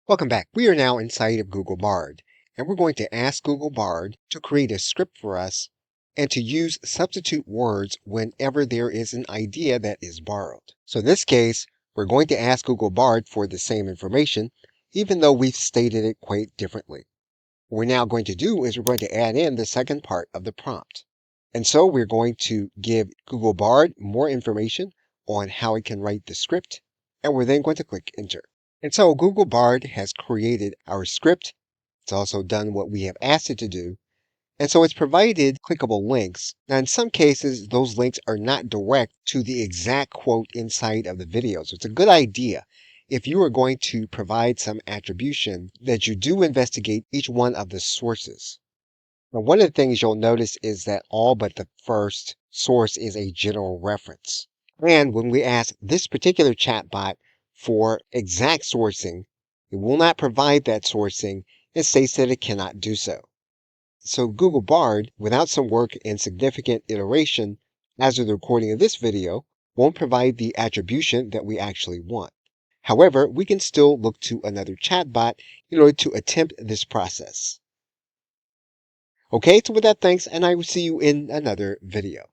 Welcome back. We are now inside of Google Bard, and we're going to ask Google Bard to create a script for us and to use substitute words whenever there is an idea that is borrowed. So in this case, we're going to ask Google Bard for the same information, even though we've stated it quite differently. What we're now going to do is we're going to add in the second part of the prompt. And so we're going to give Google Bard more information on how it can write the script, and we're then going to click enter. And so Google Bard has created our script. It's also done what we have asked it to do. And so it's provided clickable links. Now, in some cases, those links are not direct to the exact quote inside of the video. So it's a good idea if you are going to provide some attribution that you do investigate each one of the sources. Now, one of the things you'll notice is that all but the first source is a general reference. And when we ask this particular chatbot for exact sourcing, it will not provide that sourcing. It states that it cannot do so. So Google Bard, without some work and significant iteration, as of the recording of this video, won't provide the attribution that we actually want. However, we can still look to another chatbot in order to attempt this process. Okay, so with that, thanks, and I will see you in another video.